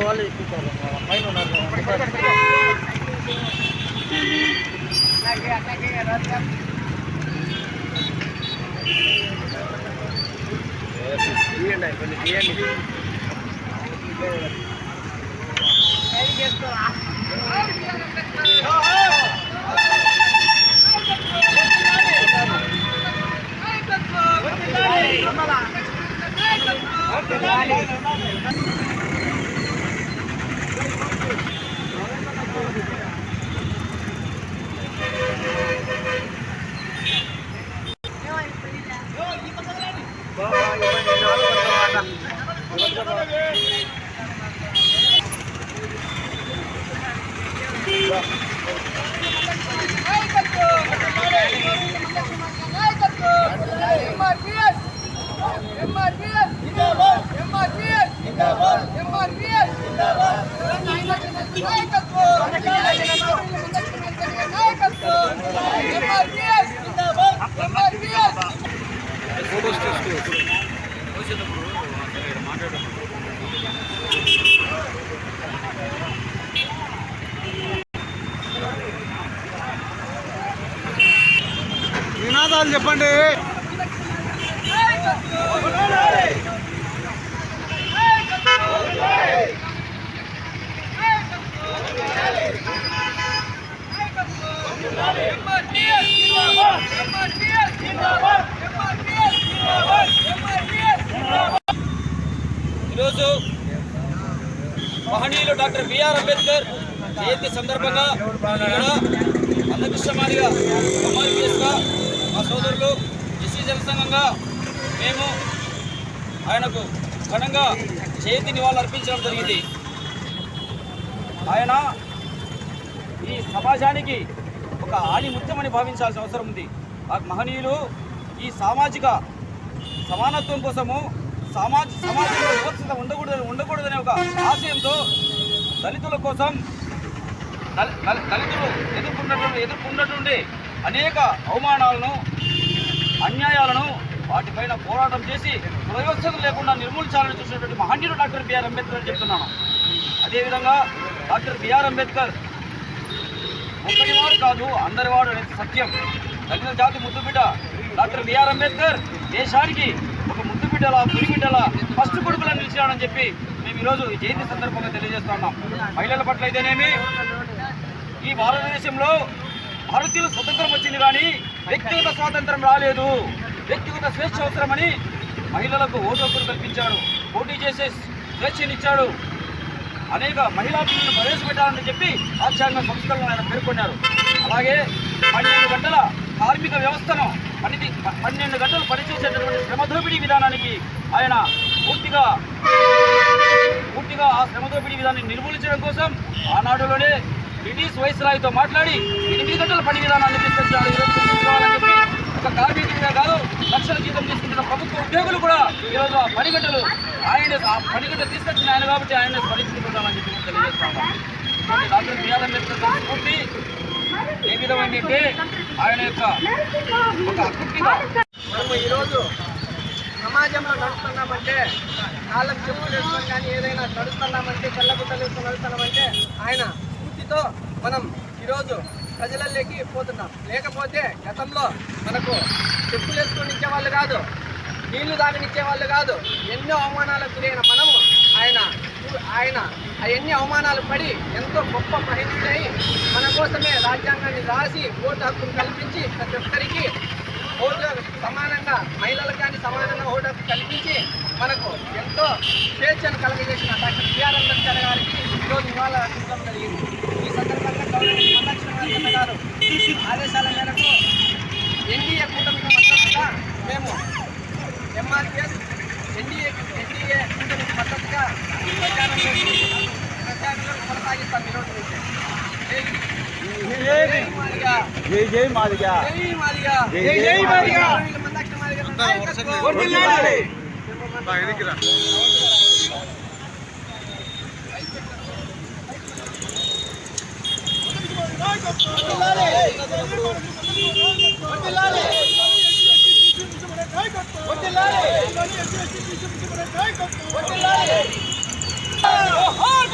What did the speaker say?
వాళ్ళు ఎక్కుతారు పైన ఉన్నారు తీయండి కొన్ని తీయండి నినాదాలు చెప్పండి. ఈరోజు మహనీయులు డాక్టర్ బిఆర్ అంబేద్కర్ జయంతి సందర్భంగా ఇక్కడ అన్నకృష్ణ మాదిగా ఎంఆర్పిఎస్గా మా సోదరులు ఎస్సీ జనసంఘంగా మేము ఆయనకు ఘనంగా జయంతి నివాళులు అర్పించడం జరిగింది. ఆయన ఈ సమాజానికి ఒక ఆణిముత్యమని భావించాల్సిన అవసరం ఉంది. ఆ మహనీయులు ఈ సామాజిక సమానత్వం కోసము సమాజంలో వివక్షత ఉండకూడదనే ఒక ఆశయంతో దళితుల కోసం దళితులు ఎదుర్కొన్నటువంటి అనేక అవమానాలను అన్యాయాలను వాటిపైన పోరాటం చేసి వ్యవస్థలు లేకుండా నిర్మూలించాలని చూసినటువంటి మహనీయుడు డాక్టర్ బిఆర్ అంబేద్కర్ అని చెప్తున్నాను. అదేవిధంగా డాక్టర్ బిఆర్ అంబేద్కర్ ఒక్కడివాడు కాదు, అందరివాడు అనేది సత్యం. దళిత జాతి ముద్దుబిడ్డ డాక్టర్ బిఆర్ అంబేద్కర్ దేశానికి ఒక ముద్దుబిడ్డలా పులిబిడ్డలా ఫస్ట్ కొడుకులా నిలిచాడని చెప్పి మేము ఈరోజు ఈ జయంతి సందర్భంగా తెలియజేస్తున్నాం. మహిళల పట్ల అయితేనేమి ఈ భారతదేశంలో భారతీయులు స్వతంత్రం వచ్చింది కానీ వ్యక్తిగత స్వాతంత్రం రాలేదు. వ్యక్తిగత స్వేచ్ఛ అవసరమని మహిళలకు ఓటు హక్కును కల్పించాడు, పోటీ చేసే స్వేచ్ఛనిచ్చాడు, అనేక మహిళా బిల్లులను ప్రవేశపెట్టాలని చెప్పి రాజ్యాంగ సంస్కరణలు ఆయన పేర్కొన్నారు. అలాగే 12 గంటల కార్మిక వ్యవస్థను 12 గంటలు పనిచేసేటటువంటి శ్రమదోపిడీ విధానానికి ఆయన పూర్తిగా ఆ శ్రమదోపిడీ విధానాన్ని నిర్మూలించడం కోసం ఆనాడులోనే బ్రిటిష్ వైస్రాయ్తో మాట్లాడి 8 గంటల పని విధానాన్ని తీసుకొచ్చాడు. చెప్పి ఒక కార్మికుడిగా కాదు, లక్షల జీతం తీసుకుంటున్న ప్రభుత్వ ఉద్యోగులు కూడా ఈరోజు ఆ పని గంటలు తీసుకొచ్చిన ఆయన కాబట్టి ఆయన స్మరించుకుంటున్నామని చెప్పి తెలియజేస్తాము. డాక్టర్ బిఆర్ అంబేద్కర్ స్ఫూర్తి ఏ విధమైందంటే ఆయన యొక్క ఒక అకృతిగా మనము ఈరోజు సమాజంలో నడుస్తున్నామంటే కాళ్ళకు చెప్పులు వేసుకొని కానీ ఏదైనా నడుస్తున్నామంటే తెల్లగుట్టలు వేసుకొని నడుస్తున్నామంటే ఆయన స్ఫూర్తితో మనం ఈరోజు ప్రజలలోకి పోతున్నాం. లేకపోతే గతంలో మనకు చెప్పులు వేసుకొని ఇచ్చేవాళ్ళు కాదు, నీళ్లు తాగనిచ్చేవాళ్ళు కాదు. ఎన్నో అవమానాలకు గురైన మనము ఆయన ఎన్ని అవమానాలు పడి ఎంతో గొప్ప మహిళుడై మన కోసమే రాజ్యాంగాన్ని రాసి ఓటు హక్కును కల్పించి ప్రతి ఒక్కరికి ఓటు సమానంగా మహిళలకు కానీ సమానంగా ఓటు హక్కు కల్పించి మనకు ఎంతో స్వేచ్ఛను కలగజేసిన డాక్టర్ బిఆర్ అంబేద్కర్ గారికి ఈరోజు నివాళులు అర్పించడం జరిగింది. ఈ సందర్భంగా గవర్నమెంట్ వరలక్ష్మీ గారు ఆదేశాల మేరకు ఎన్డీఏ కూటమికి మద్దతుగా మేము ఎంఆర్పిఎస్ ఎన్డీఏ కూటమికి మద్దతుగా ప్రచారంలో కొనసాగిస్తాం. ఈరోజు జై మాదిగా జోహార్